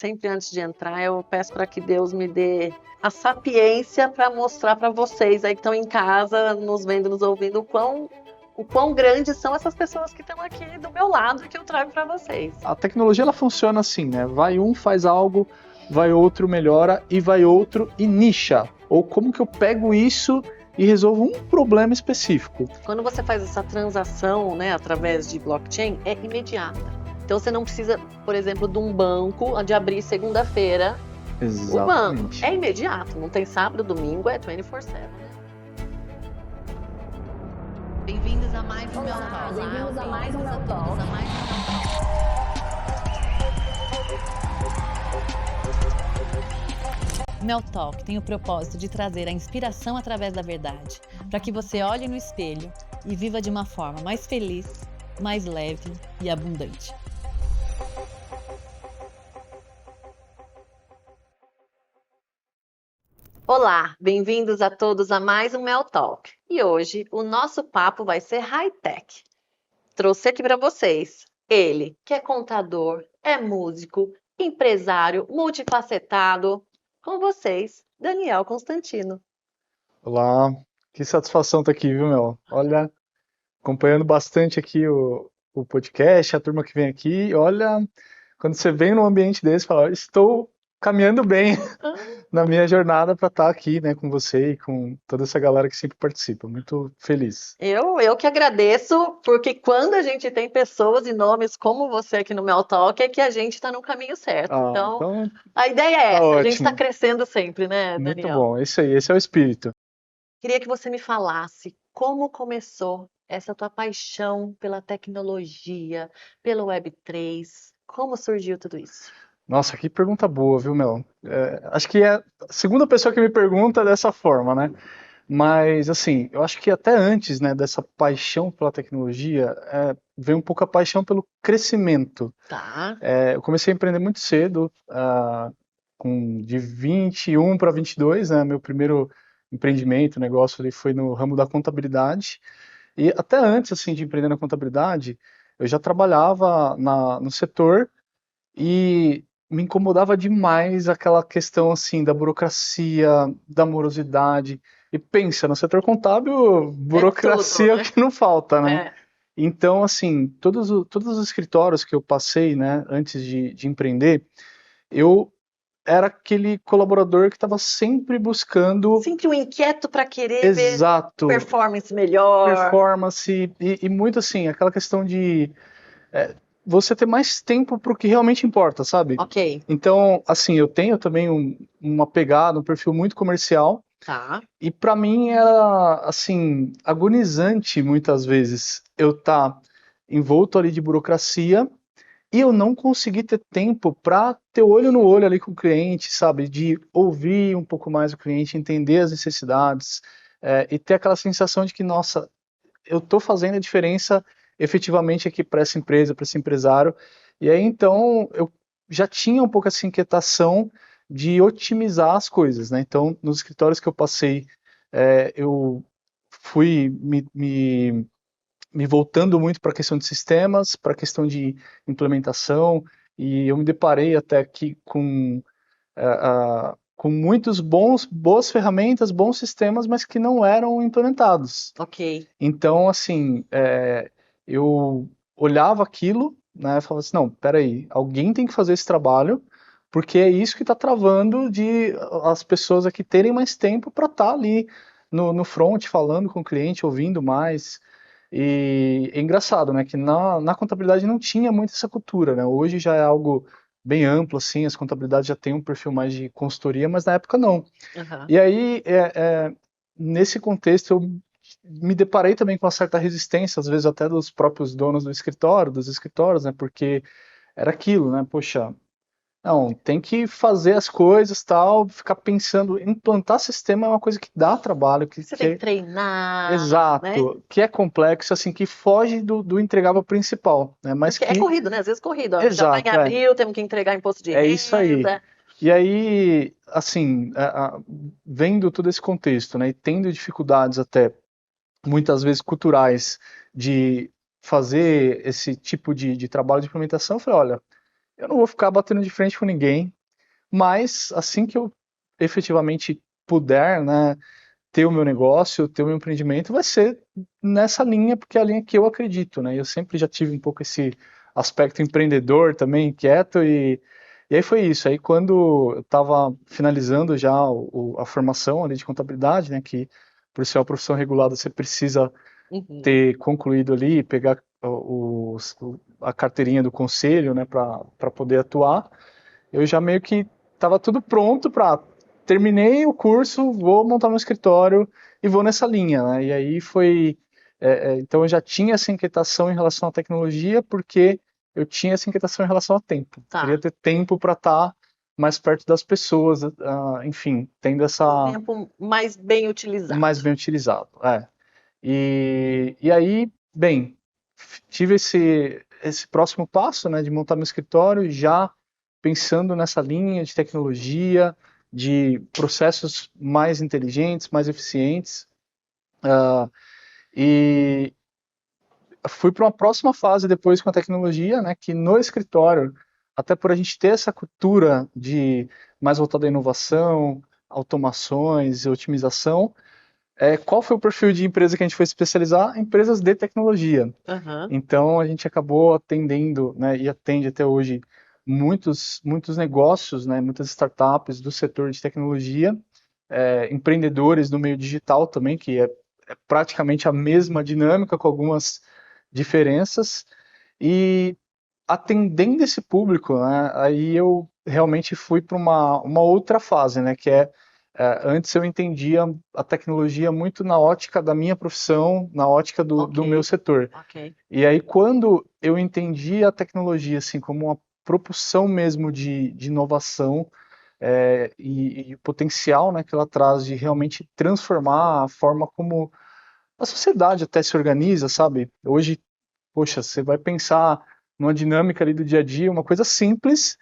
Sempre antes de entrar, eu peço para que Deus me dê a sapiência para mostrar para vocês aí que estão em casa, nos vendo, nos ouvindo, o quão grandes são essas pessoas que estão aqui do meu lado e que eu trago para vocês. A tecnologia ela funciona assim, né? Vai um, faz algo, vai outro, melhora, e vai outro e nicha. Ou como que eu pego isso e resolvo um problema específico. Quando você faz essa transação, né, através de blockchain, é imediata. Então você não precisa, por exemplo, de um banco de abrir segunda-feira. Exatamente. O banco é imediato, não tem sábado, domingo, é 24/7. Bem-vindos a mais um Mel Talk. Bem-vindos a mais um Mel Talk. Mel Talk tem o propósito de trazer a inspiração através da verdade, para que você olhe no espelho e viva de uma forma mais feliz, mais leve e abundante. Olá, bem-vindos a todos a mais um Mel Talk. E hoje o nosso papo vai ser high-tech. Trouxe aqui para vocês ele, que é contador, é músico, empresário, multifacetado. Com vocês, Daniel Constantino. Olá, que satisfação estar aqui, viu, Mel? Olha, acompanhando bastante aqui o podcast, a turma que vem aqui. Olha, quando você vem num ambiente desse, fala, estou caminhando bem na minha jornada para estar aqui, né, com você e com toda essa galera que sempre participa. Muito feliz. Eu que agradeço, porque quando a gente tem pessoas e nomes como você aqui no Mel Talk, é que a gente está no caminho certo. Então, a ideia é essa, a gente está crescendo sempre, né, Daniel? Muito bom, isso aí, esse é o espírito. Queria que você me falasse como começou essa tua paixão pela tecnologia, pelo Web3, como surgiu tudo isso? Nossa, que pergunta boa, viu, Mel? Acho que é a segunda pessoa que me pergunta dessa forma, né? Mas, assim, eu acho que até antes, né, dessa paixão pela tecnologia, veio um pouco a paixão pelo crescimento. Tá. Eu comecei a empreender muito cedo, de 21 para 22, né? Meu primeiro empreendimento, negócio ali foi no ramo da contabilidade. E até antes, assim, de empreender na contabilidade, eu já trabalhava no setor e me incomodava demais aquela questão assim da burocracia, da morosidade. E pensa, no setor contábil, burocracia é tudo, o que não falta, né? É. Então, assim, todos os escritórios que eu passei, né, antes de empreender, eu era aquele colaborador que estava sempre buscando... Sempre um inquieto para querer Exato. ver performance melhor. Performance e muito assim, aquela questão de... você ter mais tempo para o que realmente importa, sabe? Ok. Então, assim, eu tenho também uma pegada, um perfil muito comercial. Tá. E para mim era, assim, agonizante muitas vezes eu estar envolto ali de burocracia e eu não conseguir ter tempo para ter olho no olho ali com o cliente, sabe? De ouvir um pouco mais o cliente, entender as necessidades, e ter aquela sensação de que, nossa, eu estou fazendo a diferença efetivamente aqui para essa empresa, para esse empresário. E aí então eu já tinha um pouco essa inquietação de otimizar as coisas, né? Então nos escritórios que eu passei, eu fui me voltando muito para a questão de sistemas, para a questão de implementação, e eu me deparei até aqui com muitos boas ferramentas, bons sistemas, mas que não eram implementados. Ok. Então, assim, eu olhava aquilo, né, e falava assim, não, peraí, alguém tem que fazer esse trabalho, porque é isso que está travando de as pessoas aqui terem mais tempo para estar ali no front, falando com o cliente, ouvindo mais. E é engraçado, né, que na contabilidade não tinha muito essa cultura, né, hoje já é algo bem amplo, assim, as contabilidades já têm um perfil mais de consultoria, mas na época não. Uhum. E aí, nesse contexto, eu me deparei também com uma certa resistência, às vezes até dos próprios donos do escritório, dos escritórios, né, porque era aquilo, né, poxa, não, tem que fazer as coisas, tal, ficar pensando, implantar sistema é uma coisa que dá trabalho, Você tem que treinar, exato, né? que é complexo, assim, que foge do entregável principal, né, mas Porque que... é corrido, né, às vezes corrido, ó, já vai em Exato, abril, temos que entregar imposto de é isso aí. renda. E aí, assim, vendo todo esse contexto, né, e tendo dificuldades até, muitas vezes culturais, de fazer esse tipo de trabalho de implementação, eu falei, olha, eu não vou ficar batendo de frente com ninguém, mas assim que eu efetivamente puder, né, ter o meu negócio, ter o meu empreendimento, vai ser nessa linha, porque é a linha que eu acredito, né? Eu sempre já tive um pouco esse aspecto empreendedor também, inquieto, e aí foi isso. Aí quando eu estava finalizando já a formação ali de contabilidade, né, que por ser uma profissão regulada você precisa Uhum. ter concluído ali, pegar a carteirinha do conselho, né, para poder atuar, eu já meio que estava tudo pronto para terminei o curso, vou montar meu escritório e vou nessa linha, né? E aí foi, então eu já tinha essa inquietação em relação à tecnologia, porque eu tinha essa inquietação em relação ao tempo. Tá. Queria ter tempo para estar mais perto das pessoas, enfim, tendo Um essa tempo mais bem utilizado. mais bem utilizado. E aí, bem, tive esse próximo passo, né, de montar meu escritório, já pensando nessa linha de tecnologia, de processos mais inteligentes, mais eficientes, e fui para uma próxima fase depois com a tecnologia, né, que no escritório, até por a gente ter essa cultura de mais voltada à inovação, automações e otimização, qual foi o perfil de empresa que a gente foi especializar? Empresas de tecnologia. Aham. Então a gente acabou atendendo, né, e atende até hoje muitos negócios, né, muitas startups do setor de tecnologia, empreendedores do meio digital também, que é praticamente a mesma dinâmica com algumas diferenças. E atendendo esse público, né, aí eu realmente fui para uma outra fase, né, que antes eu entendia a tecnologia muito na ótica da minha profissão, na ótica do meu Ok, setor. ok. E aí quando eu entendi a tecnologia assim como uma propulsão mesmo de inovação, e o potencial, né, que ela traz de realmente transformar a forma como a sociedade até se organiza, sabe? Hoje, poxa, você vai pensar numa dinâmica ali do dia a dia, uma coisa simples,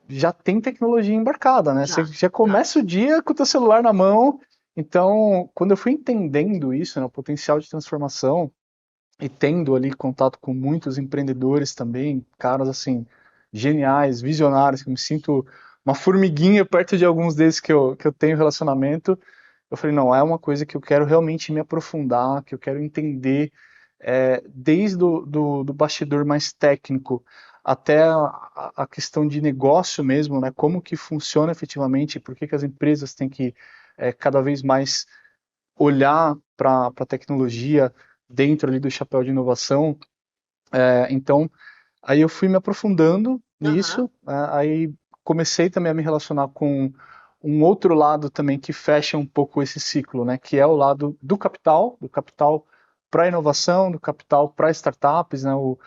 já tem tecnologia embarcada, né? Você Já, já já. começa o dia com o teu celular na mão. Então, quando eu fui entendendo isso, né, o potencial de transformação e tendo ali contato com muitos empreendedores também, caras assim, geniais, visionários, que eu me sinto uma formiguinha perto de alguns desses que eu tenho relacionamento, eu falei, não, é uma coisa que eu quero realmente me aprofundar, que eu quero entender, desde do bastidor mais técnico até a questão de negócio mesmo, né? Como que funciona efetivamente, por que as empresas têm que cada vez mais olhar para a tecnologia dentro ali do chapéu de inovação. Então, aí eu fui me aprofundando Aham. nisso, aí comecei também a me relacionar com um outro lado também que fecha um pouco esse ciclo, né, que é o lado do capital para inovação, do capital para startups, né, o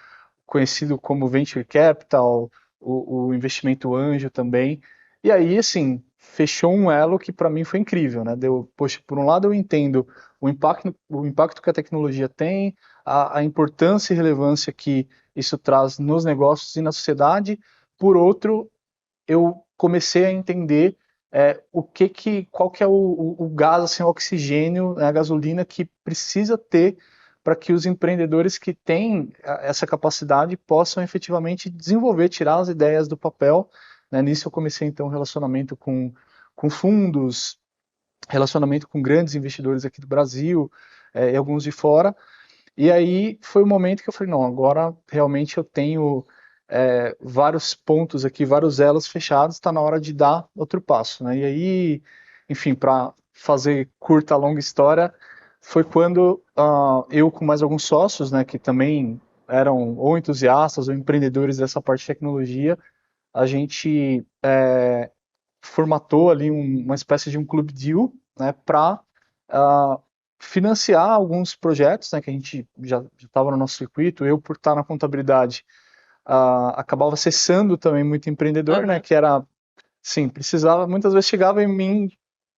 conhecido como venture capital, o investimento anjo também. E aí, assim, fechou um elo que para mim foi incrível, né? Deu, poxa, por um lado eu entendo o impacto que a tecnologia tem, a importância e relevância que isso traz nos negócios e na sociedade. Por outro, eu comecei a entender qual que é o gás, assim, o oxigênio, né, a gasolina que precisa ter para que os empreendedores que têm essa capacidade possam efetivamente desenvolver, tirar as ideias do papel. Né? Nisso eu comecei então um relacionamento com fundos, relacionamento com grandes investidores aqui do Brasil, e alguns de fora, e aí foi o momento que eu falei, não, agora realmente eu tenho vários pontos aqui, vários elos fechados, está na hora de dar outro passo, né? E aí, enfim, para fazer curta, longa história, foi quando eu com mais alguns sócios, né, que também eram ou entusiastas ou empreendedores dessa parte de tecnologia, a gente formatou ali uma espécie de um clube deal, né, para financiar alguns projetos, né, que a gente já estava no nosso circuito. Eu, por estar na contabilidade, acabava acessando também muito empreendedor, né, Aham. que era, sim, precisava, muitas vezes chegava em mim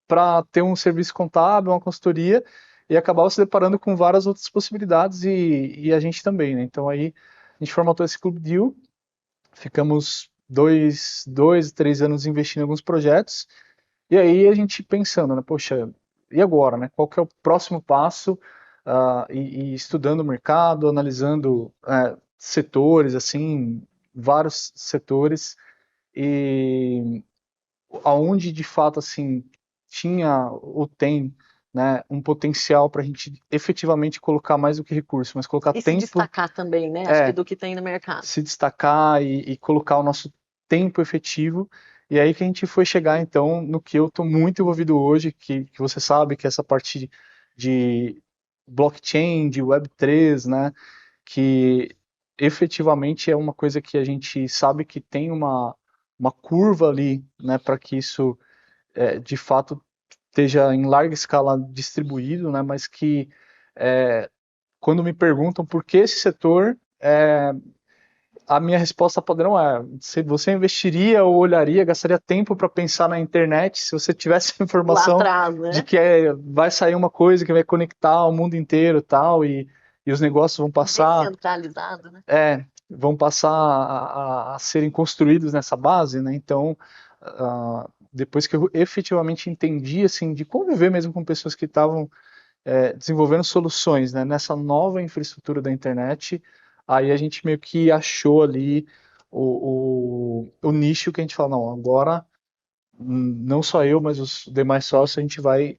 para ter um serviço contábil, uma consultoria, e acabava se deparando com várias outras possibilidades e a gente também, né? Então aí a gente formatou esse clube deal, ficamos 3 anos investindo em alguns projetos, e aí a gente pensando, né, poxa, e agora, né? Qual que é o próximo passo? E estudando o mercado, analisando setores, assim, vários setores, e aonde de fato assim tinha ou tem, né, um potencial para a gente efetivamente colocar mais do que recurso, mas colocar E se tempo, destacar também, né? Acho que do que tem no mercado. se destacar e colocar o nosso tempo efetivo. E aí que a gente foi chegar então no que eu estou muito envolvido hoje, que você sabe que é essa parte de blockchain, de Web3, né, que efetivamente é uma coisa que a gente sabe que tem uma curva ali, né, para que isso de fato esteja em larga escala distribuído, né, mas que quando me perguntam por que esse setor, a minha resposta padrão é: se você investiria ou olharia, gastaria tempo para pensar na internet, se você tivesse a Lá informação atrás, de né? que vai sair uma coisa que vai conectar o mundo inteiro tal, e os negócios vão passar Descentralizado, né? vão passar a serem construídos nessa base, né? Então, depois que eu efetivamente entendi, assim, de conviver mesmo com pessoas que estavam desenvolvendo soluções, né, nessa nova infraestrutura da internet, aí a gente meio que achou ali o nicho que a gente fala, não, agora não só eu, mas os demais sócios, a gente vai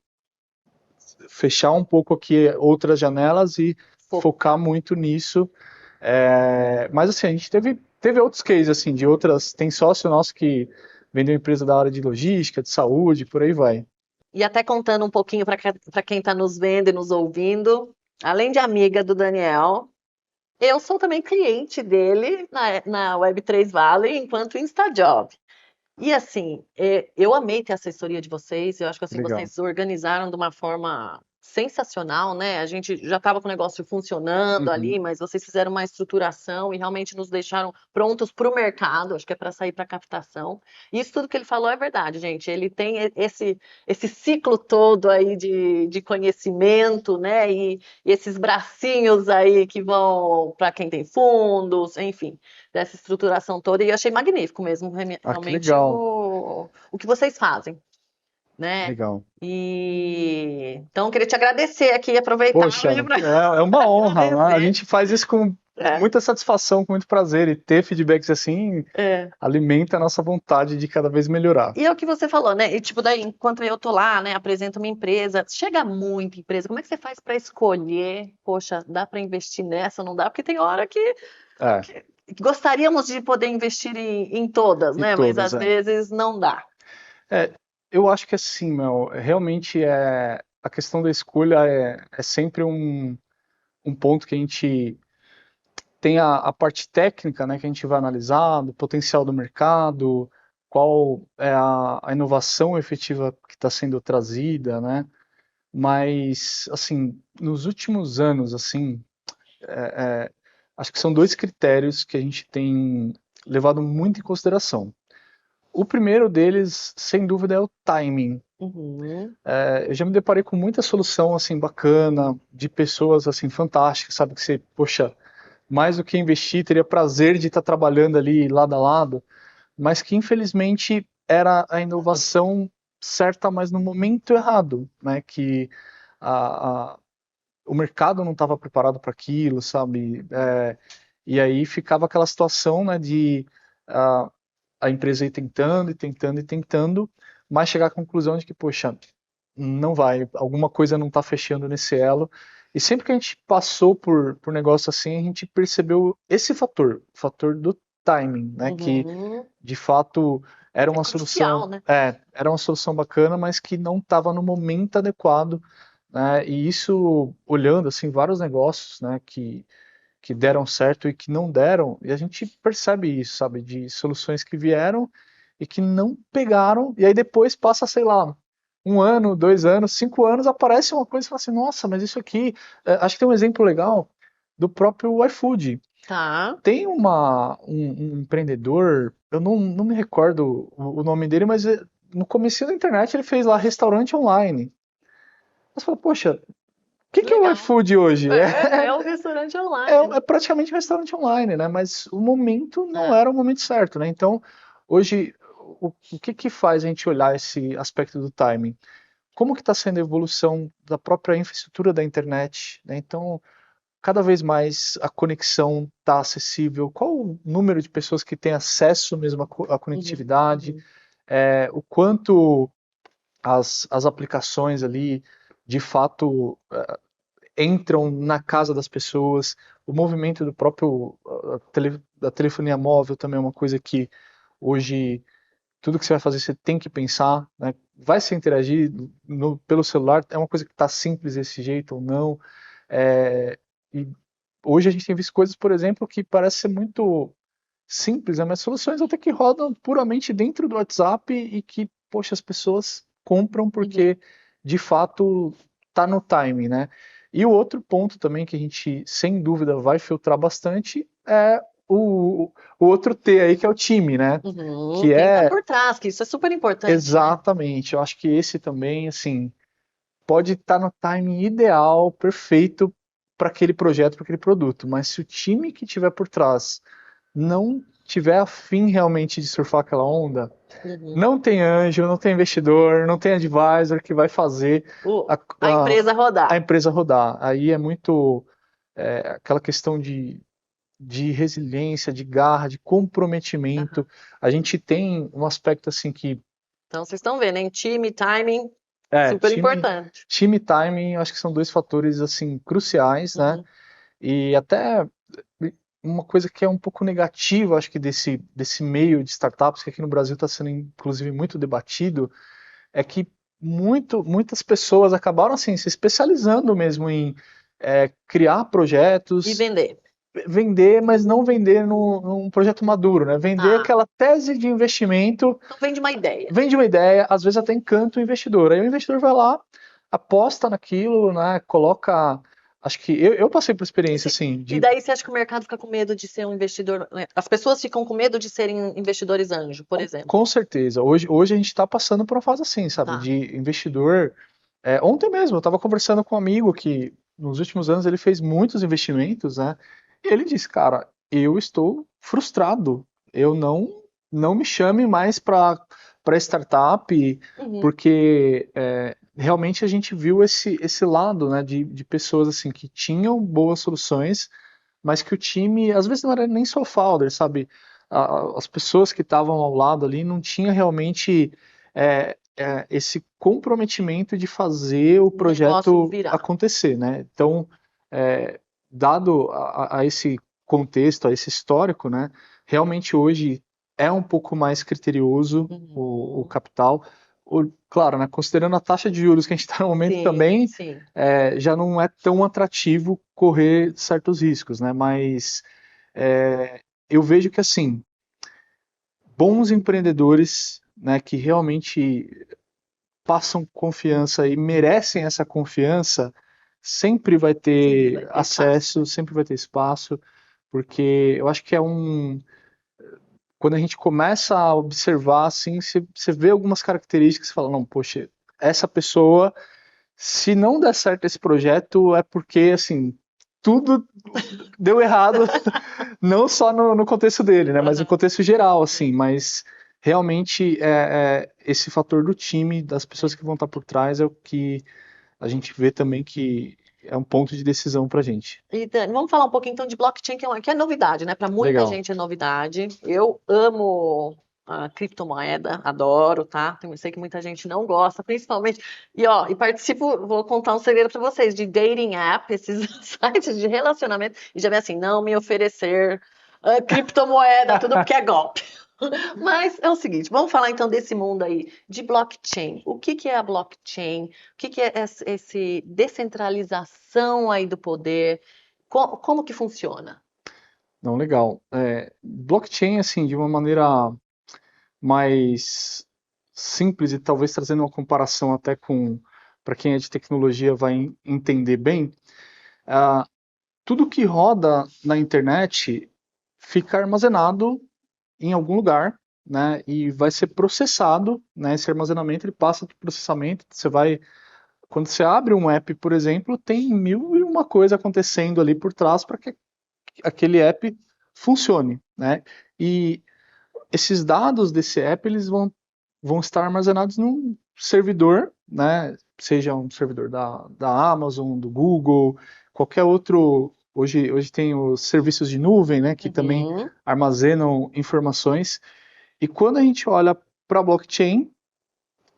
fechar um pouco aqui outras janelas e focar muito nisso. Mas assim, a gente teve outros cases assim, de outras. Tem sócio nosso que vendeu empresa da área de logística, de saúde, por aí vai. E até contando um pouquinho para quem está nos vendo e nos ouvindo, além de amiga do Daniel, eu sou também cliente dele na Web3 Valley enquanto InstaJob. E assim, eu amei ter a assessoria de vocês. Eu acho que assim, Legal. vocês organizaram de uma forma sensacional, né? A gente já estava com o negócio funcionando ali, mas vocês fizeram uma estruturação e realmente nos deixaram prontos para o mercado. Acho que é para sair para captação. Isso tudo que ele falou é verdade, gente. Ele tem esse ciclo todo aí de conhecimento, né? E esses bracinhos aí que vão para quem tem fundos, enfim, dessa estruturação toda. E eu achei magnífico mesmo, Que realmente, legal. o que vocês fazem, né? Legal. E então, eu queria te agradecer aqui, aproveitar Poxa, para é uma honra, né? A agradecer. gente faz isso com É, muita satisfação, com muito prazer, e ter feedbacks assim é. alimenta a nossa vontade de cada vez melhorar. E é o que você falou, né? E tipo, daí, enquanto eu tô lá, né, apresento uma empresa, chega muita empresa, como é que você faz para escolher? Poxa, dá para investir nessa, não dá? Porque tem hora É, que gostaríamos de poder investir em todas, e né? Mas todas, às vezes não dá. Eu acho que assim, Mel, realmente a questão da escolha é sempre um ponto que a gente tem a parte técnica, né, que a gente vai analisar, do potencial do mercado, qual é a inovação efetiva que está sendo trazida, né? Mas, assim, nos últimos anos, assim, acho que são dois critérios que a gente tem levado muito em consideração. O primeiro deles, sem dúvida, é o timing. Uhum. Eu já me deparei com muita solução assim bacana, de pessoas assim fantásticas, sabe, que você, poxa, mais do que investir, teria prazer de estar trabalhando ali lado a lado, mas que infelizmente era a inovação certa, mas no momento errado, né? Que a, a- o mercado não estava preparado para aquilo, sabe? E aí ficava aquela situação, né, de a, a empresa ir tentando e tentando e tentando, mas chegar à conclusão de que, poxa, não vai, alguma coisa não está fechando nesse elo. E sempre que a gente passou por negócio assim, a gente percebeu esse fator, o fator do timing, né? Que Uhum. de fato era É uma crucial, solução, né? era uma solução bacana, mas que não estava no momento adequado, né? E isso olhando assim vários negócios, né? Que deram certo e que não deram, e a gente percebe isso, sabe? De soluções que vieram e que não pegaram, e aí depois passa, sei lá, um ano, 2 anos, 5 anos, aparece uma coisa e fala assim, nossa, mas isso aqui. Acho que tem um exemplo legal do próprio iFood. Tá. Tem um empreendedor, eu não me recordo o nome dele, mas no começo da internet ele fez lá restaurante online. Você fala, poxa, o que é o Legal. iFood hoje? É um restaurante online, né? É praticamente um restaurante online, né? Mas o momento não É. era o momento certo, né? Então, hoje, o que faz a gente olhar esse aspecto do timing? Como que está sendo a evolução da própria infraestrutura da internet, né? Então, cada vez mais a conexão está acessível, qual o número de pessoas que tem acesso mesmo à conectividade, o quanto as aplicações ali de fato entram na casa das pessoas, o movimento do próprio da telefonia móvel também é uma coisa que hoje tudo que você vai fazer você tem que pensar, né? Vai se interagir pelo celular, é uma coisa que está simples desse jeito ou não. E hoje a gente tem visto coisas, por exemplo, que parece ser muito simples, né? Mas soluções até que rodam puramente dentro do WhatsApp e que, poxa, as pessoas compram porque de fato tá no timing, né? E o outro ponto também que a gente, sem dúvida, vai filtrar bastante é o outro T aí, que é o time, né? Que Quem tá é por trás, que isso é super importante, né? exatamente. Eu acho que esse também, assim, pode estar no timing ideal, perfeito para aquele projeto, para aquele produto. Mas se o time que tiver por trás não tiver afim realmente de surfar aquela onda, não tem anjo, não tem investidor, não tem advisor que vai fazer A empresa rodar. a empresa rodar. Aí é muito aquela questão de resiliência, de garra, de comprometimento. A gente tem um aspecto assim que Então vocês estão vendo, hein? Time, timing, super time, importante. time e timing, acho que são dois fatores assim cruciais, né? E até uma coisa que é um pouco negativa, acho que desse meio de startups, que aqui no Brasil está sendo inclusive muito debatido, é que muitas pessoas acabaram assim se especializando mesmo em criar projetos, E vender, mas não vender num projeto maduro, né? Vender aquela tese de investimento. Então vende uma ideia. Vende uma ideia, às vezes até encanta o investidor. Aí o investidor vai lá, aposta naquilo, né? Coloca. Acho que eu passei por experiência assim. E daí você acha que o mercado fica com medo de ser um investidor? As pessoas ficam com medo de serem investidores anjo, por exemplo. Com certeza. Hoje a gente está passando por uma fase assim, sabe? De investidor. Ontem mesmo eu estava conversando com um amigo que nos últimos anos ele fez muitos investimentos, né? E ele disse, cara, eu estou frustrado. Eu não me chame mais para startup, porque realmente a gente viu esse lado, né, de pessoas assim que tinham boas soluções, mas que o time às vezes não era nem só founder, sabe? As pessoas que estavam ao lado ali não tinha realmente esse comprometimento de fazer o projeto acontecer, né? Então, dado a esse contexto, a esse histórico, né? Realmente hoje é um pouco mais criterioso o capital. Claro, né? Considerando a taxa de juros que a gente está no momento também, já não é tão atrativo correr certos riscos, né? Mas eu vejo que assim, bons empreendedores, né, que realmente passam confiança e merecem essa confiança, sempre vai ter acesso, sempre vai ter espaço, porque eu acho que quando a gente começa a observar, assim, você vê algumas características e fala, não, poxa, essa pessoa, se não der certo esse projeto, é porque, assim, tudo deu errado, não só no contexto dele, né, mas no contexto geral, assim, mas realmente esse fator do time, das pessoas que vão estar por trás, é o que a gente vê também que é um ponto de decisão para a gente. E, Dani, vamos falar um pouquinho então de blockchain, que é novidade, né? Para muita gente é novidade. Eu amo a criptomoeda, adoro, tá? Eu sei que muita gente não gosta, principalmente. E participo, vou contar um segredo para vocês, de dating app, esses sites de relacionamento, e já vem assim, não me oferecer criptomoeda, tudo porque é golpe. Mas é o seguinte, vamos falar então desse mundo aí de blockchain. O que é a blockchain? O que é esse descentralização aí do poder? Como que funciona? Não, legal. Blockchain, assim, de uma maneira mais simples e talvez trazendo uma comparação até com, para quem é de tecnologia vai entender bem, tudo que roda na internet fica armazenado em algum lugar, né, e vai ser processado, né, esse armazenamento ele passa para processamento, quando você abre um app, por exemplo, tem mil e uma coisa acontecendo ali por trás para que aquele app funcione, né, e esses dados desse app eles vão estar armazenados num servidor, né, seja um servidor da Amazon, do Google, qualquer outro Hoje tem os serviços de nuvem, né, que também Uhum. armazenam informações. E quando a gente olha para a blockchain,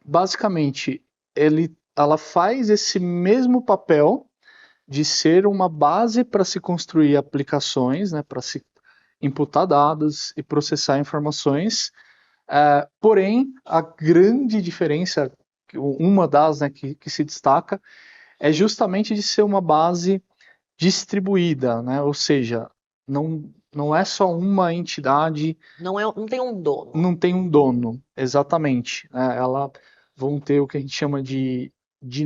basicamente ela faz esse mesmo papel de ser uma base para se construir aplicações, né, para se imputar dados e processar informações. Porém, a grande diferença, uma das, né, que se destaca, é justamente de ser uma base distribuída, né? Ou seja, não é só uma entidade, Não tem um dono. não tem um dono, exatamente, né? Ela vão ter o que a gente chama de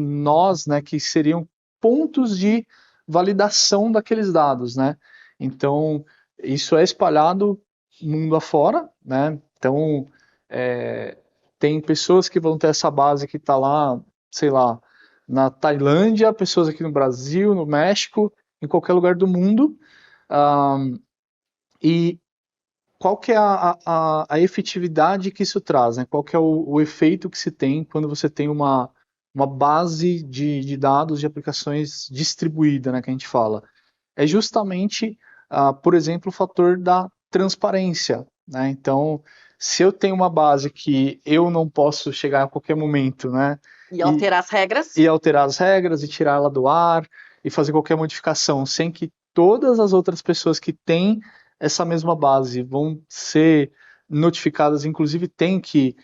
nós, né? Que seriam pontos de validação daqueles dados, né? Então, isso é espalhado mundo afora, né? Então, tem pessoas que vão ter essa base que está lá, sei lá, na Tailândia, pessoas aqui no Brasil, no México, em qualquer lugar do mundo. E qual que é a efetividade que isso traz, né? Qual que é o efeito que se tem quando você tem uma base de dados de aplicações distribuída, né, que a gente fala? É justamente, por exemplo, o fator da transparência, né? Então, se eu tenho uma base que eu não posso chegar a qualquer momento, né, E alterar as regras. e alterar as regras e tirar ela do ar e fazer qualquer modificação sem que todas as outras pessoas que têm essa mesma base vão ser notificadas, inclusive tem que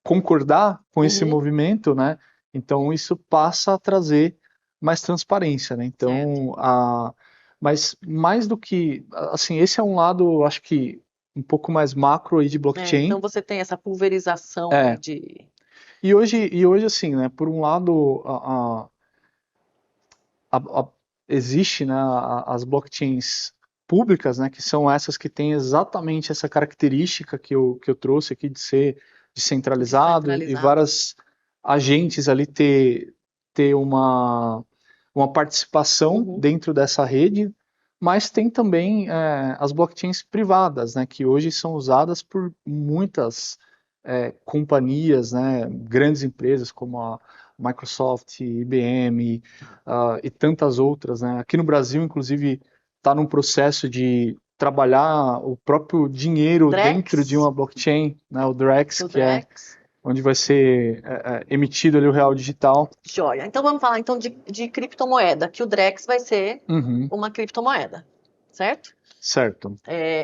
concordar com esse Uhum. movimento, né? Então isso passa a trazer mais transparência, né? Então, mas mais do que, assim, esse é um lado, acho que um pouco mais macro aí de blockchain. Então você tem essa pulverização É. aí de. E hoje assim, né? Por um lado, existe, né, as blockchains públicas, né, que são essas que têm exatamente essa característica que eu trouxe aqui de ser descentralizado e várias agentes ali ter uma participação dentro dessa rede, mas tem também as blockchains privadas, né, que hoje são usadas por muitas companhias, né, grandes empresas como a Microsoft, IBM, e tantas outras, né? Aqui no Brasil, inclusive, está num processo de trabalhar o próprio dinheiro Drex. dentro de uma blockchain, né? O Drex, O que é Drex. onde vai ser emitido ali o real digital. Joia. Então vamos falar então de criptomoeda, que o Drex vai ser uma criptomoeda, certo? Certo.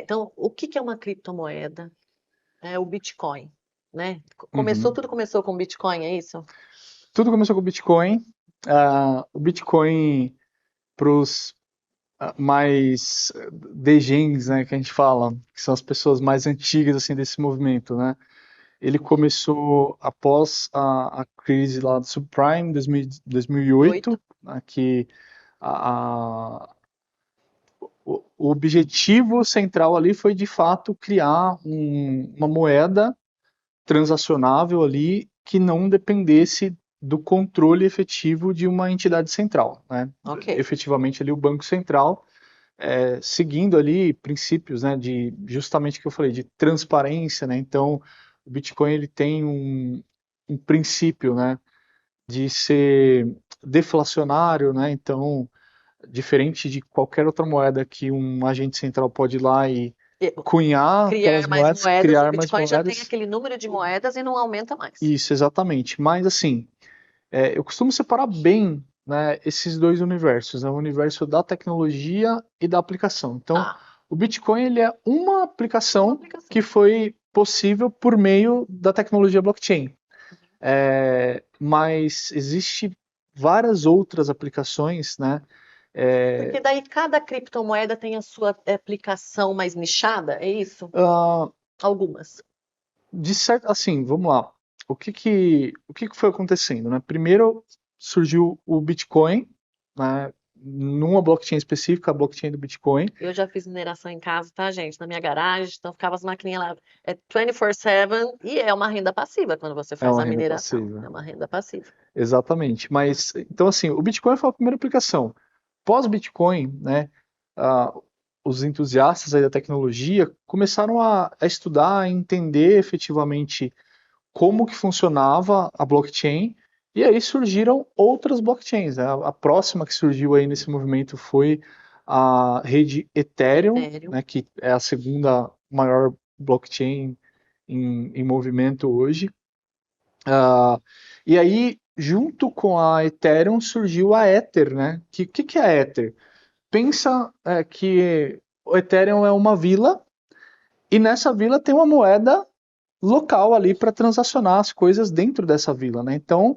Então, o que é uma criptomoeda? É o Bitcoin, né? Tudo começou com o Bitcoin, é isso? Tudo começou com o Bitcoin. O Bitcoin para os mais degens, né, que a gente fala, que são as pessoas mais antigas assim desse movimento, né? Ele começou após a crise lá do subprime, 2008, né, que o objetivo central ali foi de fato criar uma moeda transacionável ali que não dependesse do controle efetivo de uma entidade central, né? Efetivamente ali o Banco Central, seguindo ali princípios, né, de justamente o que eu falei, de transparência, né? Então, o Bitcoin ele tem um princípio, né, de ser deflacionário, né? Então, diferente de qualquer outra moeda que um agente central pode ir lá e cunhar aquelas moedas, criar o mais Bitcoin já tem moedas. aquele número de moedas e não aumenta mais. Isso, exatamente. Mas assim, eu costumo separar bem, né, esses dois universos, né, o universo da tecnologia e da aplicação. Então, o Bitcoin ele é uma aplicação que foi possível por meio da tecnologia blockchain. Mas existe várias outras aplicações, né? Porque daí cada criptomoeda tem a sua aplicação mais nichada, é isso? Algumas. De certo, assim, vamos lá. O que foi acontecendo, né? Primeiro surgiu o Bitcoin, né? Numa blockchain específica, a blockchain do Bitcoin. Eu já fiz mineração em casa, tá, gente? Na minha garagem, então ficava as maquininhas lá, 24/7 e é uma renda passiva quando você faz a mineração. É uma renda passiva. Exatamente. Mas, então assim, o Bitcoin foi a primeira aplicação. Pós-Bitcoin, né? Os entusiastas aí da tecnologia começaram a estudar, a entender efetivamente como que funcionava a blockchain E aí surgiram outras blockchains, né? A próxima que surgiu aí nesse movimento foi a rede Ethereum, Ethereum. né, que é a segunda maior blockchain em movimento hoje. Ah, e aí, junto com a Ethereum, surgiu a Ether, né? Que é a Ether? Pensa que o Ethereum é uma vila e nessa vila tem uma moeda local ali para transacionar as coisas dentro dessa vila, né? Então,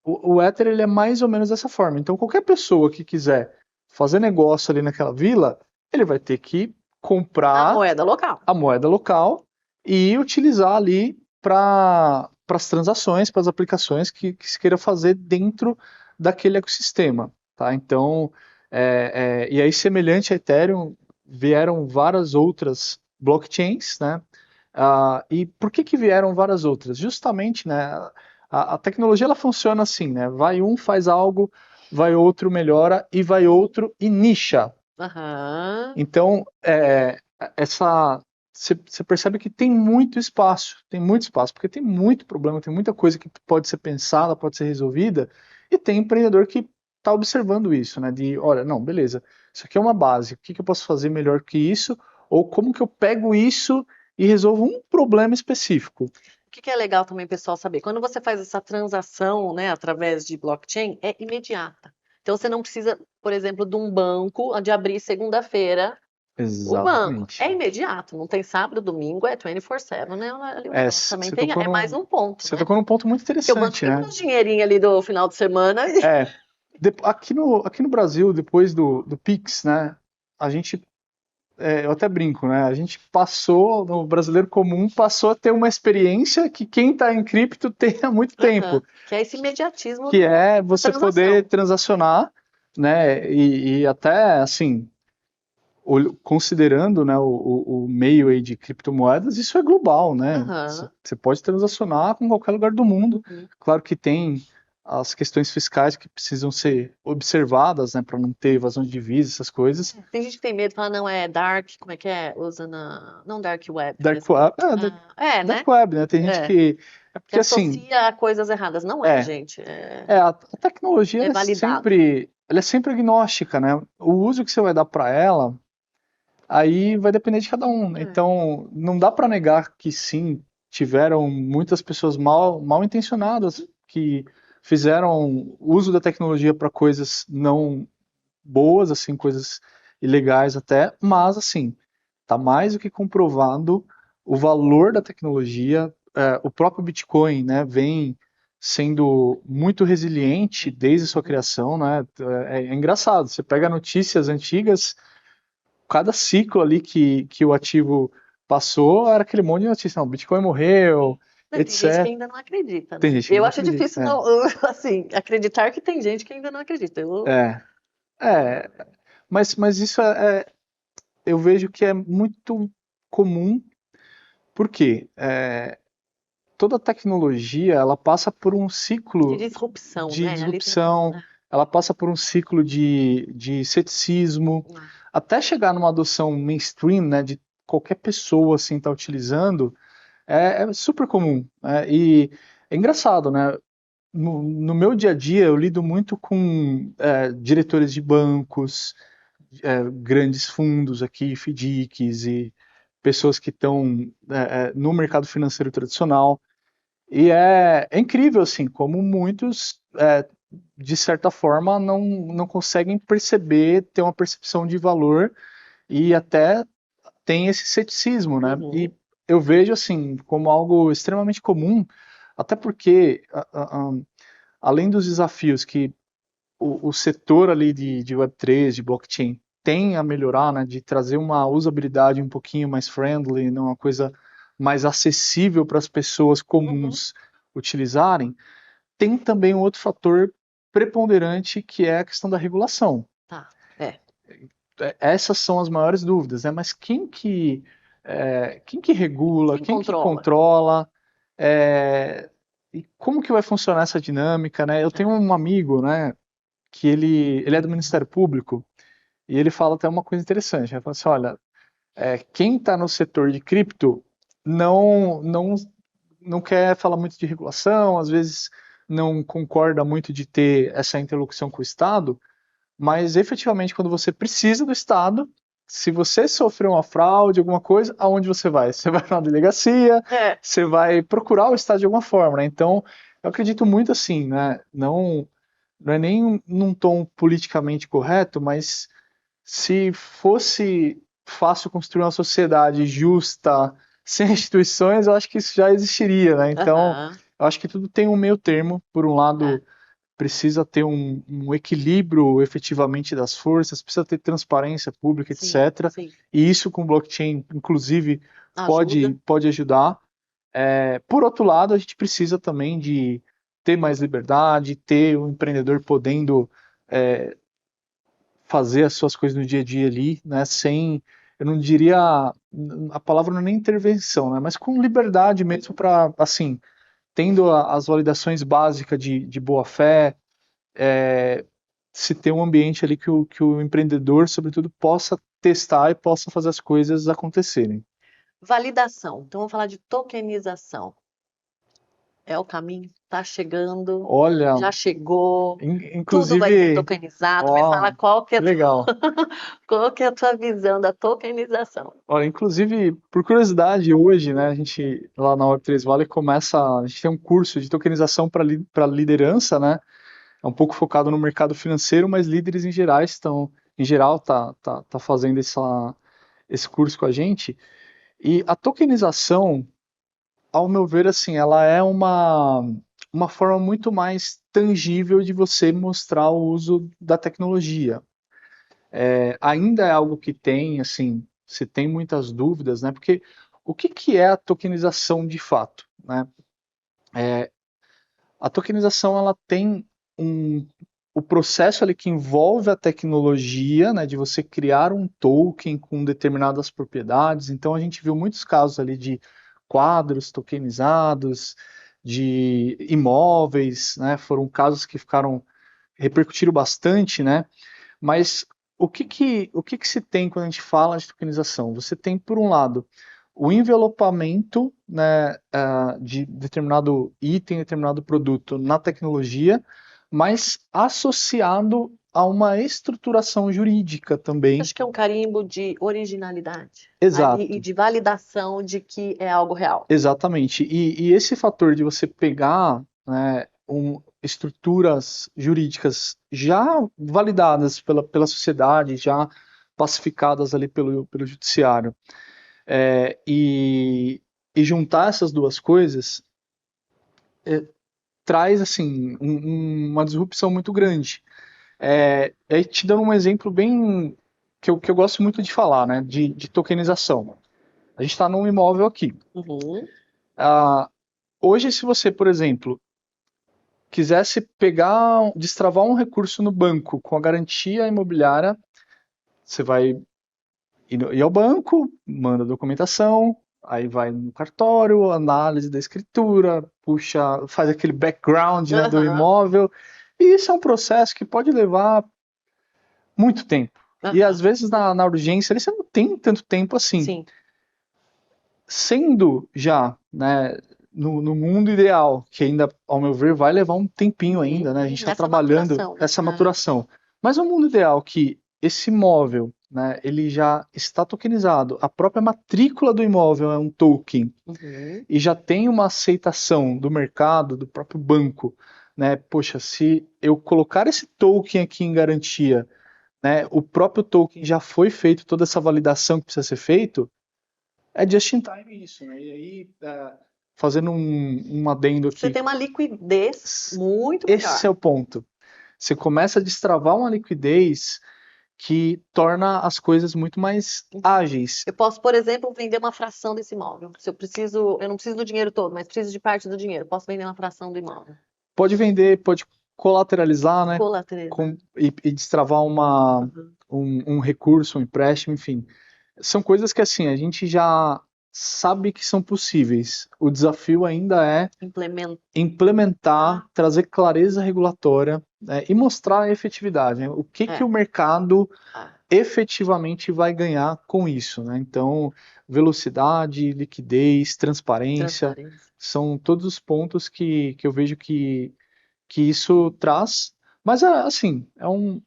o Ether ele é mais ou menos dessa forma. Então, qualquer pessoa que quiser fazer negócio ali naquela vila, ele vai ter que A comprar moeda local. a moeda local e utilizar ali para as transações, para as aplicações que se queira fazer dentro daquele ecossistema, tá? Então, e aí semelhante a Ethereum, vieram várias outras blockchains, né? E por que vieram várias outras? Justamente, né? A tecnologia ela funciona assim, né? Vai um, faz algo, vai outro, melhora, e vai outro e nicha. Aham. Então, você percebe que tem muito espaço, porque tem muito problema, tem muita coisa que pode ser pensada, pode ser resolvida, e tem empreendedor que está observando isso, né? De, olha, não, beleza, isso aqui é uma base, o que eu posso fazer melhor que isso? Ou como que eu pego isso e resolvo um problema específico? O que é legal também, pessoal, saber? Quando você faz essa transação, né, através de blockchain, é imediata. Então, você não precisa, por exemplo, de um banco de abrir segunda-feira o banco. Exatamente. É imediato, não tem sábado, domingo, é 24/7, né? Ali o negócio também Você tem, tocou é mais um ponto, você né? tocou num ponto muito Porque o banco interessante, fica né? com o dinheirinho ali do final de semana e Aqui no Brasil, depois do Pix, né, a gente, eu até brinco, né, a gente passou, no brasileiro comum, passou a ter uma experiência que quem está em cripto tem há muito tempo, Aham. Que é esse imediatismo que é da você transação. poder transacionar, né, e até, assim, considerando, né, o meio aí de criptomoedas, isso é global, né, Aham. você pode transacionar com qualquer lugar do mundo. Uhum. Claro que tem as questões fiscais que precisam ser observadas, né, para não ter evasão de divisas, essas coisas. Tem gente que tem medo, fala, não, é dark, como é que é? Usa na. Não dark web, Dark mas. web, Né? dark web, né, tem gente É. que, Que porque assim, associa a coisas erradas. Não é, é, gente. a tecnologia É validado. ela é sempre agnóstica, né, o uso que você vai dar para ela, aí vai depender de cada um, né? É. Então não dá para negar que sim, tiveram muitas pessoas mal intencionadas que fizeram uso da tecnologia para coisas não boas, assim, coisas ilegais até, mas assim, tá mais do que comprovado o valor da tecnologia. O próprio Bitcoin, né, vem sendo muito resiliente desde sua criação, né? É engraçado, você pega notícias antigas, cada ciclo ali que o ativo passou era aquele monte de notícia. Não, o Bitcoin morreu, Tem gente que etc. ainda não acredita, Tem né? gente que Eu não acho acredita. difícil não, assim, acreditar que tem gente que ainda não acredita. É, é, mas isso eu vejo que é muito comum, porque toda tecnologia ela passa por um De ciclo disrupção, de né? Ali tem disrupção, ela passa por um ciclo de ceticismo, até chegar numa adoção mainstream, né, de qualquer pessoa assim tá utilizando, é super comum, né? E é engraçado, né? No meu dia a dia, eu lido muito com diretores de bancos, grandes fundos aqui, FDICs e pessoas que estão no mercado financeiro tradicional. E é incrível, assim, como muitos, de certa forma, não conseguem perceber, ter uma percepção de valor e até tem esse ceticismo, né? Uhum. E eu vejo assim como algo extremamente comum, até porque além dos desafios que o setor ali de Web3, de blockchain tem a melhorar, né, de trazer uma usabilidade um pouquinho mais friendly, né, uma coisa mais acessível para as pessoas Uhum. comuns utilizarem, tem também um outro fator preponderante que é a questão da regulação. Tá. É. Essas são as maiores dúvidas, né? Mas quem que regula, Quem quem que controla? controla, e como que vai funcionar essa dinâmica, né? Eu tenho um amigo, né, que ele é do Ministério Público e ele fala até uma coisa interessante. Ele fala assim, olha, quem está no setor de cripto não não quer falar muito de regulação, às vezes não concorda muito de ter essa interlocução com o Estado, mas efetivamente quando você precisa do Estado, se você sofreu uma fraude, alguma coisa, aonde você vai? Você vai na delegacia, É. você vai procurar o Estado de alguma forma, né? Então, eu acredito muito assim, né? Não é nem num tom politicamente correto, mas se fosse fácil construir uma sociedade justa, sem instituições, eu acho que isso já existiria, né? Então, Aham. eu acho que tudo tem um meio termo. Por um lado, É. precisa ter um equilíbrio efetivamente das forças, precisa ter transparência pública, Sim, etc. sim. E isso com blockchain, inclusive, Ajuda. pode ajudar. Por outro lado, a gente precisa também de ter mais liberdade, ter o empreendedor podendo é, fazer as suas coisas no dia a dia ali, né, sem, eu não diria, a palavra não é nem intervenção, né, mas com liberdade mesmo para, assim, tendo as validações básicas de boa fé, se ter um ambiente ali que o empreendedor, sobretudo, possa testar e possa fazer as coisas acontecerem. Validação. Então, vamos falar de tokenização. É o caminho? Tá chegando? Olha, Já chegou? Tudo vai ser inclusive, tokenizado? Me ó, fala qual que é, que legal. qual que é a tua visão da tokenização? Olha, inclusive, por curiosidade, hoje, né, a gente lá na Web3 Valley começa, a gente tem um curso de tokenização para liderança, né? É um pouco focado no mercado financeiro, mas líderes em geral, tá fazendo esse curso com a gente. E a tokenização, ao meu ver, assim, ela é uma forma muito mais tangível de você mostrar o uso da tecnologia. Ainda é algo que tem, assim, se tem muitas dúvidas, né? Porque o que é a tokenização de fato, né? A tokenização, ela tem um, o processo ali que envolve a tecnologia, né, de você criar um token com determinadas propriedades. Então a gente viu muitos casos ali de quadros tokenizados, de imóveis, né? Foram casos que repercutiram bastante, né? Mas o que que se tem quando a gente fala de tokenização? Você tem, por um lado, o envelopamento, né, de determinado item, determinado produto na tecnologia, mas associado a uma estruturação jurídica também. Acho que é um carimbo de originalidade ali e Exato, de validação de que é algo real. exatamente. E esse fator de você pegar, né, estruturas jurídicas já validadas pela sociedade, já pacificadas ali pelo judiciário, é, e, e juntar essas duas coisas traz assim uma disrupção muito grande. Aí te dando um exemplo bem que eu gosto muito de falar, né, de tokenização. A gente está num imóvel aqui. Uhum. Ah, hoje, se você, por exemplo, quisesse destravar um recurso no banco com a garantia imobiliária, você vai ir ao banco, manda a documentação, aí vai no cartório, análise da escritura, puxa, faz aquele background, né, do Aham, imóvel. E isso é um processo que pode levar muito tempo. E às aham. vezes na urgência você não tem tanto tempo assim. Sim. Sendo já, né, no mundo ideal, que ainda, ao meu ver, vai levar um tempinho ainda, né? A gente está Essa trabalhando maturação. essa Ah, maturação. Mas o mundo ideal que esse imóvel, né, ele já está tokenizado, a própria matrícula do imóvel é um token uhum. e já tem uma aceitação do mercado, do próprio banco, né? Poxa, se eu colocar esse token aqui em garantia, né, o próprio token já foi feito toda essa validação que precisa ser feito, é just in time isso, né? E aí, fazendo um adendo Você aqui, tem uma liquidez muito esse melhor. é o ponto. Você começa a destravar uma liquidez que torna as coisas muito mais ágeis. Eu posso, por exemplo, vender uma fração desse imóvel. Se eu preciso, eu não preciso do dinheiro todo, mas preciso de parte do dinheiro. Posso vender uma fração do imóvel. Pode vender, pode colateralizar, né? Colateralizar. E destravar Uhum. um recurso, um empréstimo, enfim. São coisas que assim, a gente já sabe que são possíveis. O desafio ainda é Implementar. implementar, trazer clareza regulatória, né, e mostrar a efetividade, né? O que o É. mercado Ah, efetivamente vai ganhar com isso, né? Então, velocidade, liquidez, transparência, transparência. são todos os pontos que eu vejo que que isso traz. Mas, assim,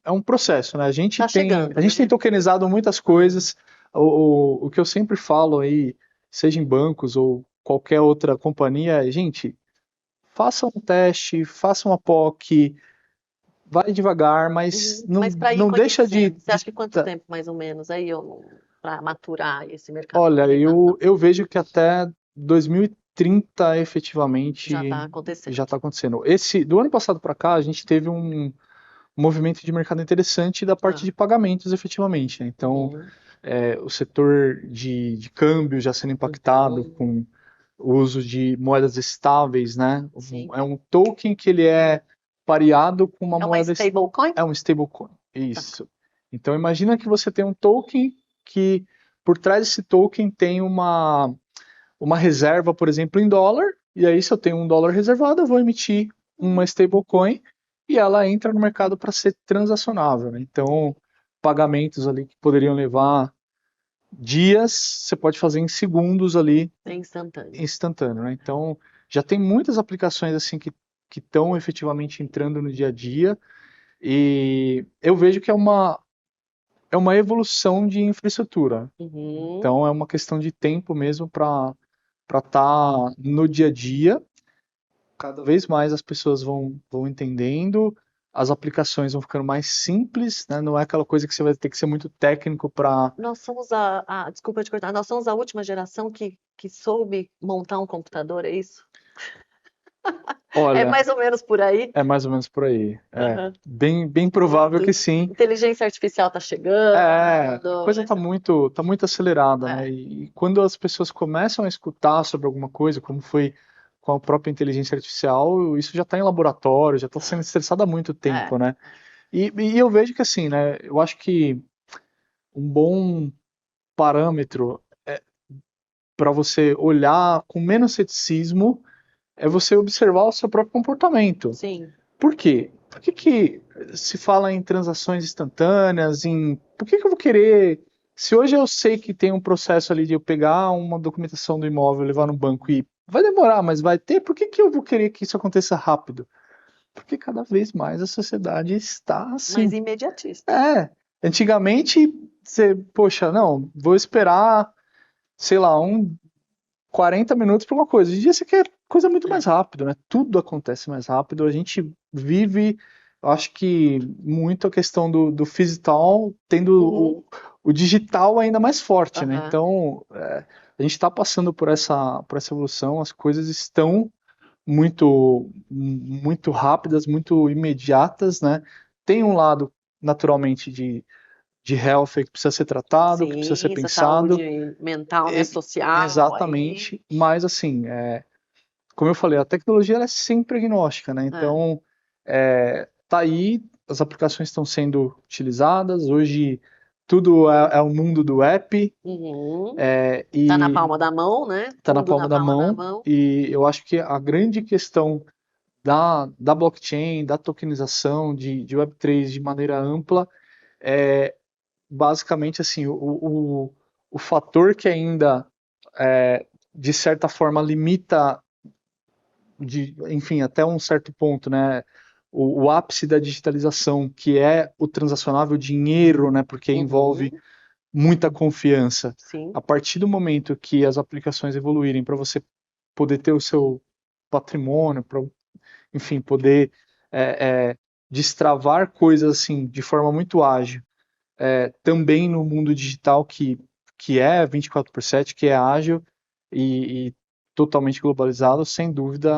é um processo, né? Tá chegando, A gente tem né? tokenizado muitas coisas. O que eu sempre falo aí, seja em bancos ou qualquer outra companhia, é, gente, faça um teste, faça uma POC, vai devagar, mas Uhum. Mas para ir não deixa conhecendo, você acha que quanto tempo mais ou menos aí para maturar esse mercado de Olha, tokenização? eu vejo que até 2030 Já efetivamente está acontecendo. já está acontecendo. Do ano passado para cá, a gente teve um movimento de mercado interessante da parte Ah, de pagamentos, efetivamente, né? Então, uhum, o setor de câmbio já sendo impactado uhum, com o uso de moedas estáveis, né? sim. É um token que ele é pareado com uma É uma moeda, stablecoin? é um stablecoin. Tá. Isso. Então, imagina que você tem um token que por trás desse token tem uma reserva, por exemplo, em dólar, e aí se eu tenho um dólar reservado, eu vou emitir uma stablecoin e ela entra no mercado para ser transacionável, né? Então, pagamentos ali que poderiam levar dias, você pode fazer em segundos ali, É instantâneo. instantâneo, né? Então, já tem muitas aplicações assim que estão efetivamente entrando no dia a dia e eu vejo que é uma evolução de infraestrutura. Uhum. Então, é uma questão de tempo mesmo para estar no dia a dia. Cada vez mais as pessoas vão entendendo, as aplicações vão ficando mais simples, né? Não é aquela coisa que você vai ter que ser muito técnico para. Nós somos desculpa te cortar, nós somos a última geração que soube montar um computador, é isso? É Olha, mais ou menos por aí? é mais ou menos por aí. É Aham. bem provável que sim. Inteligência artificial está chegando, A coisa esse- tá muito acelerada, né? é, E quando as pessoas começam a escutar sobre alguma coisa, como foi com a própria inteligência artificial, isso já está em laboratório, já está sendo estressado há muito é, tempo, né? E eu vejo que assim, né? Eu acho que um bom parâmetro para você olhar com menos ceticismo é você observar o seu próprio comportamento. sim. Por quê? Por que que se fala em transações instantâneas, por que que eu vou querer, se hoje eu sei que tem um processo ali de eu pegar uma documentação do imóvel, levar no banco e vai demorar, mas vai ter, por que que eu vou querer que isso aconteça rápido? Porque cada vez mais a sociedade está Mais assim. imediatista. É, antigamente você, poxa, não, vou esperar, sei lá, 40 minutos para uma coisa. Hoje em dia você quer coisa muito mais É. rápido, né? Tudo acontece mais rápido. A gente vive, eu acho que muito a questão do physical tendo Uhum. o digital ainda mais forte, né? Aham. Então, a gente está passando por essa evolução, as coisas estão muito rápidas, muito imediatas, né? Tem um lado, naturalmente, de health que precisa ser tratado, que precisa ser Sim, essa pensado, saúde mental, né, e- social aí. exatamente, mas assim, como eu falei, a tecnologia ela é sempre agnóstica, né? É. Então, tá aí, as aplicações estão sendo utilizadas, hoje tudo é o mundo do app, Uhum. Tá na e palma da mão, né? está na Tudo palma na da palma da mão, mão. e eu acho que a grande questão da blockchain, da tokenização, de Web3 de maneira ampla, é basicamente assim, o fator que ainda, de certa forma, limita, enfim, até um certo ponto, né, o ápice da digitalização, que é o transacionável dinheiro, né, porque envolve Uhum. muita confiança. Sim. A partir do momento que as aplicações evoluírem para você poder ter o seu patrimônio, para, enfim, poder destravar coisas assim de forma muito ágil, também no mundo digital que é 24/7, que é ágil e totalmente globalizado, sem dúvida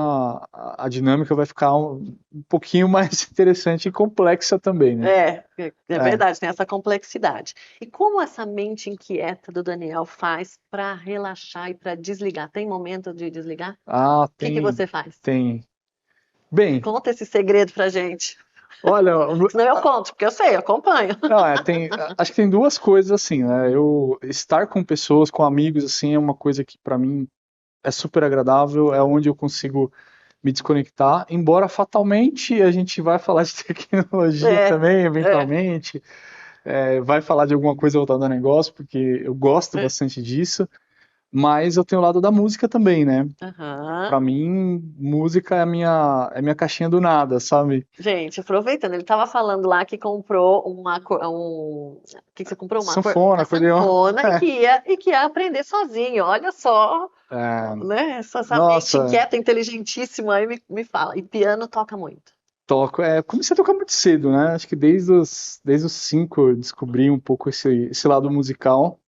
a dinâmica vai ficar um pouquinho mais interessante e complexa também, né? É É. verdade, tem essa complexidade. E como essa mente inquieta do Daniel faz para relaxar e para desligar? Tem momento de desligar? O Ah, que que você faz? tem. Bem, Conta esse segredo pra gente. olha, Senão eu conto, porque eu sei, eu acompanho. não, acho que tem duas coisas assim, né? Eu estar com pessoas, com amigos, assim, é uma coisa que para mim é super agradável, é onde eu consigo me desconectar, embora fatalmente a gente vai falar de tecnologia É, também, é, eventualmente, vai falar de alguma coisa voltada ao negócio, porque eu gosto é. bastante disso, Mas eu tenho o lado da música também, né? Aham. Pra mim, música é minha caixinha do nada, sabe? Gente, aproveitando, ele estava falando lá que comprou o que você comprou? Sanfona, A acordeon. sanfona e que ia aprender sozinho. Olha só, É, né? Essa mente nossa, inquieta, inteligentíssima aí me fala. E piano toca muito. toco. Comecei a tocar muito cedo, né? Acho que desde os 5 eu descobri um pouco esse lado musical.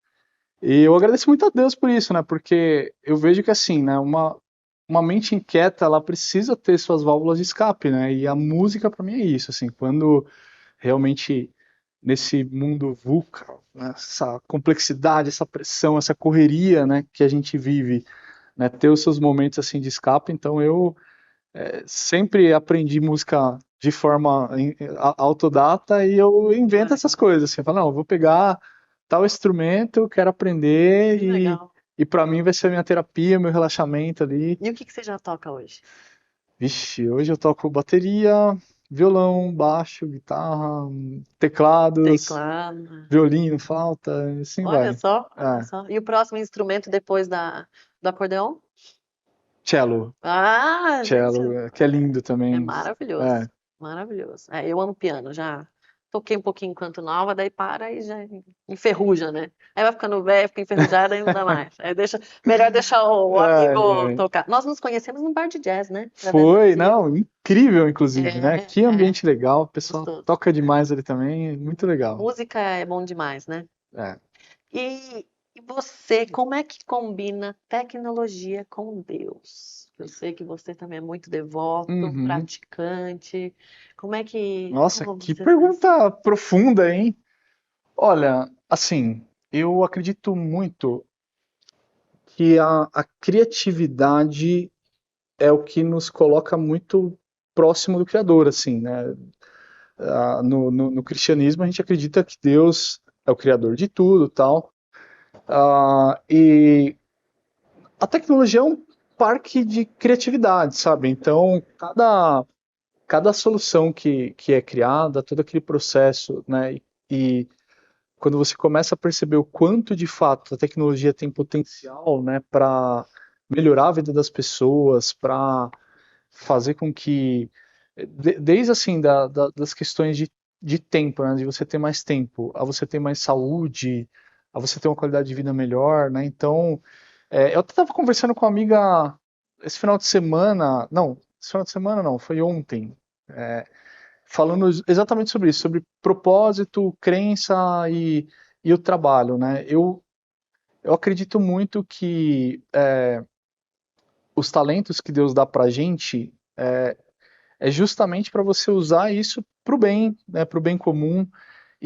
E eu agradeço muito a Deus por isso, né? Porque eu vejo que assim, né? Uma mente inquieta, ela precisa ter suas válvulas de escape, né? E a música pra mim é isso, assim, quando realmente nesse mundo VUCA, né, essa complexidade, essa pressão, essa correria, né, que a gente vive, né, ter os seus momentos assim de escape. Então eu sempre aprendi música de forma autodata e eu invento Ai, essas coisas. Assim, eu falo, não, eu vou pegar tal instrumento, quero aprender que legal. e para mim vai ser a minha terapia, meu relaxamento ali. E o que você já toca hoje? Vixe, hoje eu toco bateria, violão, baixo, guitarra, teclados, Teclado. violino, flauta, assim Olha vai. só, olha É, só. E o próximo instrumento depois do acordeão? cello, Ah, gente, cello, que é lindo é também. maravilhoso. É, Maravilhoso. Eu amo piano, já toquei um pouquinho enquanto nova, daí para e já enferruja, né? Aí vai ficando velho, fica enferrujada e não dá mais. Melhor deixar o amigo é, tocar. Nós nos conhecemos num bar de jazz, né? Através do foi, amigo. não, incrível, inclusive, né? Que É, ambiente legal, o pessoal gostoso. toca demais ali também, muito legal. Música é bom demais, né? É. E você, como é que combina tecnologia com Deus? Eu sei que você também é muito devoto, Uhum. praticante. Nossa, Como que você faz? pergunta profunda, hein? Olha, assim, eu acredito muito que a criatividade é o que nos coloca muito próximo do Criador, assim, né? No cristianismo a gente acredita que Deus é o Criador de tudo, tal. E a tecnologia é um parque de criatividade, sabe? Então, cada solução que é criada, todo aquele processo, né? E quando você começa a perceber o quanto de fato a tecnologia tem potencial, né, para melhorar a vida das pessoas, para fazer com que, desde assim, das questões de tempo, né, de você ter mais tempo, a você ter mais saúde, a você ter uma qualidade de vida melhor, né? Então, eu até estava conversando com uma amiga esse final de semana, não, esse final de semana não, foi ontem, falando exatamente sobre isso, sobre propósito, crença e o trabalho, né? Eu acredito muito que os talentos que Deus dá pra gente é justamente para você usar isso pro bem, né? Pro bem comum.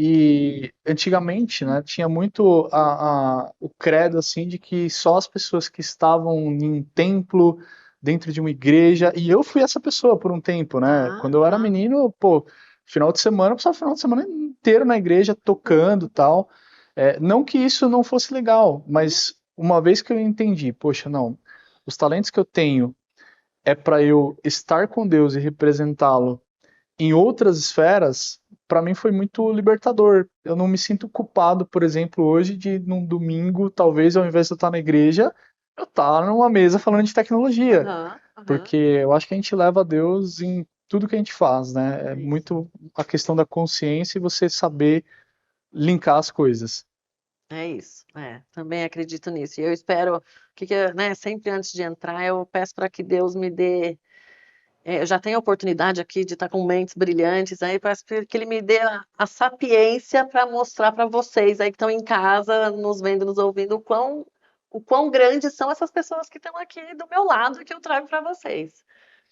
E antigamente, né, tinha muito o credo assim de que só as pessoas que estavam em um templo, dentro de uma igreja, e eu fui essa pessoa por um tempo, né? Ah, Quando eu era ah, menino, pô, final de semana, eu passava o final de semana inteiro na igreja tocando, tal. Não que isso não fosse legal, mas uma vez que eu entendi, poxa, não, os talentos que eu tenho é para eu estar com Deus e representá-lo em outras esferas, para mim foi muito libertador. Eu não me sinto culpado, por exemplo, hoje de num domingo, talvez ao invés de eu estar na igreja, eu estar numa mesa falando de tecnologia, aham, aham. porque eu acho que a gente leva a Deus em tudo que a gente faz, né? É Isso. muito a questão da consciência e você saber linkar as coisas. É isso. Também acredito nisso. E eu espero né, sempre antes de entrar, eu peço para que Deus me dê. Eu já tenho a oportunidade aqui de estar com mentes brilhantes, aí peço que Ele me dê a sapiência para mostrar para vocês aí que estão em casa, nos vendo, nos ouvindo, o quão grandes são essas pessoas que estão aqui do meu lado que eu trago para vocês.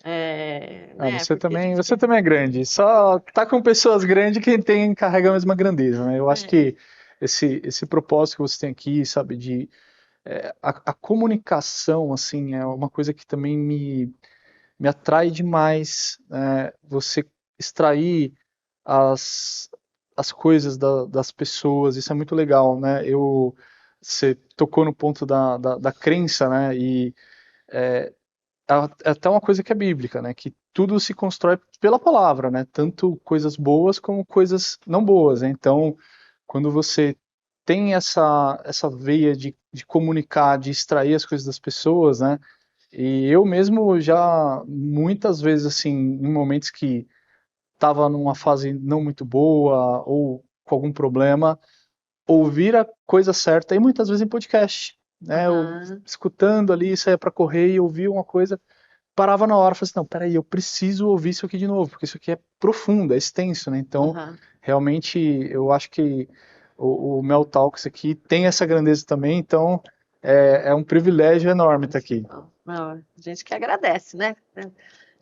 Ah, Né, porque a gente você também é grande. Só tá com pessoas grandes quem tem carrega a mesma grandeza, né? Eu acho é, que esse propósito que você tem aqui, sabe, de a comunicação, assim, é uma coisa que também me atrai demais. Você extrair as, as coisas das pessoas, isso é muito legal, né? Você tocou no ponto da crença, né? E é até uma coisa que é bíblica, né? Que tudo se constrói pela palavra, né? Tanto coisas boas como coisas não boas, né? Então, quando você tem essa veia de comunicar, de extrair as coisas das pessoas, né? E eu mesmo já, muitas vezes, assim, em momentos que estava numa fase não muito boa ou com algum problema, ouvir a coisa certa, e muitas vezes em podcast, né? Eu Aham, escutando ali, saía para correr e ouvia uma coisa, parava na hora, falava assim, não, peraí, eu preciso ouvir isso aqui de novo, porque isso aqui é profundo, é extenso, né? Então, aham. realmente, eu acho que o Mel Talks aqui tem essa grandeza também, então é um privilégio enorme estar aqui. Não, a gente que agradece, né?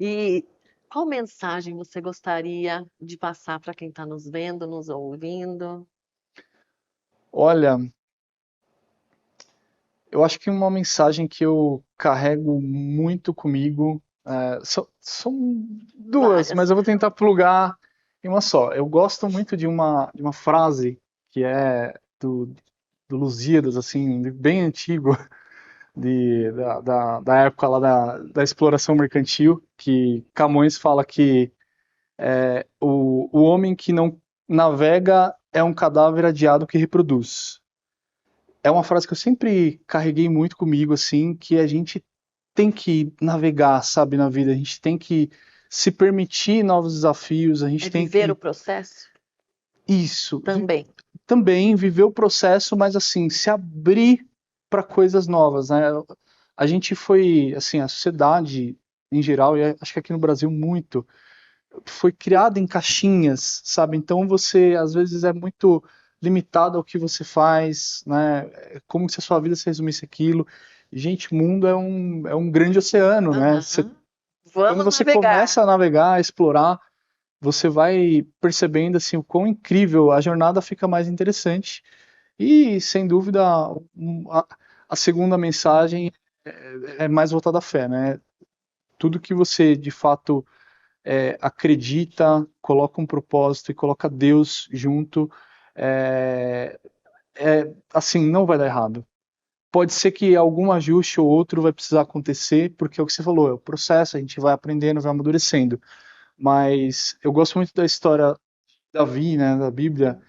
E qual mensagem você gostaria de passar para quem está nos vendo, nos ouvindo? Olha, eu acho que uma mensagem que eu carrego muito comigo, são duas, mas Várias. eu vou tentar plugar em uma só. Eu gosto muito de uma frase que é do Lusíadas, assim, bem antigo, da época lá da exploração mercantil, que Camões fala que o homem que não navega é um cadáver adiado que reproduz. É uma frase que eu sempre carreguei muito comigo, assim, que a gente tem que navegar, sabe, na vida, a gente tem que se permitir novos desafios, a É gente tem viver o que, processo isso, também. também viver o processo, mas assim, se abrir para coisas novas, né? A gente foi, assim, a sociedade em geral, e acho que aqui no Brasil muito, foi criada em caixinhas, sabe? Então você às vezes é muito limitado ao que você faz, né? É como se a sua vida se resumisse aquilo. E, gente, o mundo é um grande oceano, né? Aham. Quando Vamos você navegar. começa a navegar, a explorar, você vai percebendo assim o quão incrível a jornada fica mais interessante. E sem dúvida a segunda mensagem é mais voltada à fé, né? Tudo que você de fato acredita, coloca um propósito e coloca Deus junto, é, assim, não vai dar errado. Pode ser que algum ajuste ou outro vai precisar acontecer, porque é o que você falou, é o processo, a gente vai aprendendo, vai amadurecendo. Mas eu gosto muito da história de Davi, né, da Bíblia,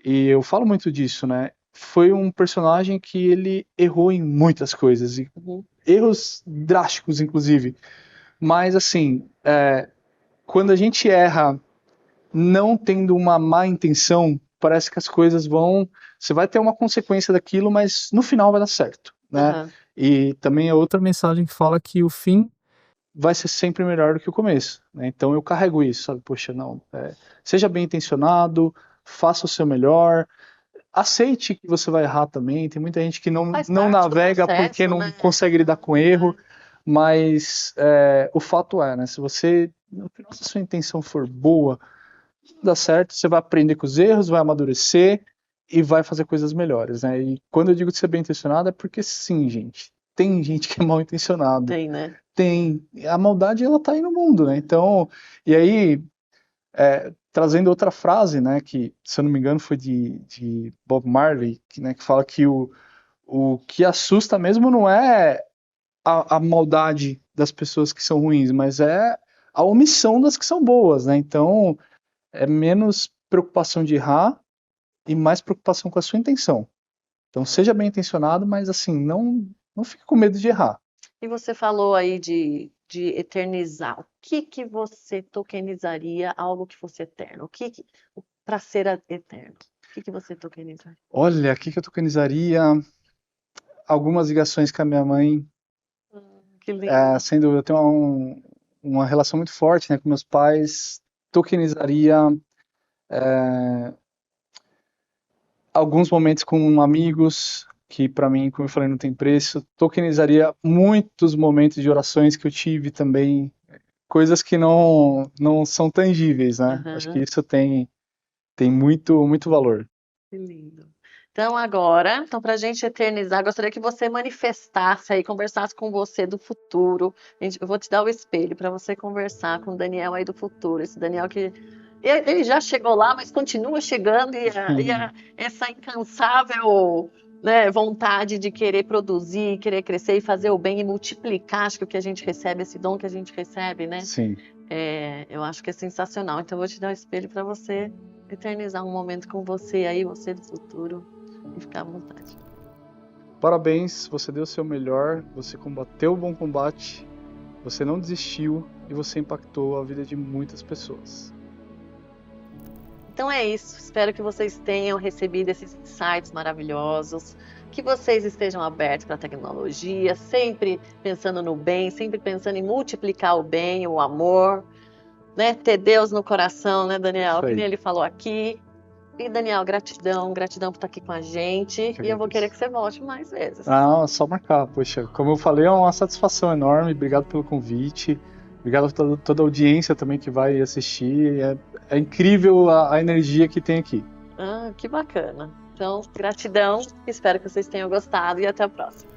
e eu falo muito disso, né? Foi um personagem que ele errou em muitas coisas, e Uhum. erros drásticos, inclusive. Mas, assim, quando a gente erra não tendo uma má intenção, parece que as coisas vão. Você vai ter uma consequência daquilo, mas no final vai dar certo, né? Aham. E também é outra mensagem que fala que o fim vai ser sempre melhor do que o começo, né? Então eu carrego isso, sabe? Poxa, não. Seja bem intencionado, faça o seu melhor, aceite que você vai errar também. Tem muita gente que Faz não parte do navega porque processo, não né? consegue lidar com erro, mas o fato é, né? Se você, no final, se a sua intenção for boa, dá certo, você vai aprender com os erros, vai amadurecer e vai fazer coisas melhores, né? E quando eu digo de ser bem intencionado é porque sim, gente, tem gente que é mal intencionado, Tem, né? tem, a maldade ela tá aí no mundo, né? Então, e aí trazendo outra frase, né, que se eu não me engano foi de Bob Marley, que fala que o que assusta mesmo não é a maldade das pessoas que são ruins, mas é a omissão das que são boas, né? Então, é menos preocupação de errar e mais preocupação com a sua intenção. Então seja bem intencionado, mas assim, não fique com medo de errar. E você falou aí de eternizar. O que que você tokenizaria algo que fosse eterno? O que para ser eterno? O que que você tokenizaria? Olha, o que eu tokenizaria? Algumas ligações com a minha mãe, Que lindo. sem dúvida, eu tenho uma relação muito forte, né, com meus pais. Tokenizaria alguns momentos com amigos, que para mim, como eu falei, não tem preço. Tokenizaria muitos momentos de orações que eu tive também, coisas que não são tangíveis, né? Acho que Aham, isso tem muito, muito valor. que lindo. Então agora, então para a gente eternizar, gostaria que você manifestasse aí, conversasse com você do futuro. Eu vou te dar o espelho para você conversar com o Daniel aí do futuro. Esse Daniel que ele já chegou lá, mas continua chegando essa incansável, né, vontade de querer produzir, querer crescer e fazer o bem e multiplicar, acho que o que a gente recebe, esse dom que a gente recebe, né? Sim. Eu acho que é sensacional. Então eu vou te dar o espelho para você eternizar um momento com você aí, você do futuro. e ficar à vontade. Parabéns, você deu o seu melhor, você combateu o bom combate, você não desistiu e você impactou a vida de muitas pessoas. Então é isso, espero que vocês tenham recebido esses insights maravilhosos, que vocês estejam abertos para a tecnologia, sempre pensando no bem, sempre pensando em multiplicar o bem, o amor, né? Ter Deus no coração, né, Daniel? Isso aí. Que nem ele falou aqui. E Daniel, gratidão por estar aqui com a gente. E eu vou querer que você volte mais vezes. Ah, só marcar, poxa, como eu falei, é uma satisfação enorme, obrigado pelo convite, obrigado a toda a audiência também que vai assistir, é incrível a energia que tem aqui. Ah, que bacana. Então, gratidão, espero que vocês tenham gostado e até a próxima.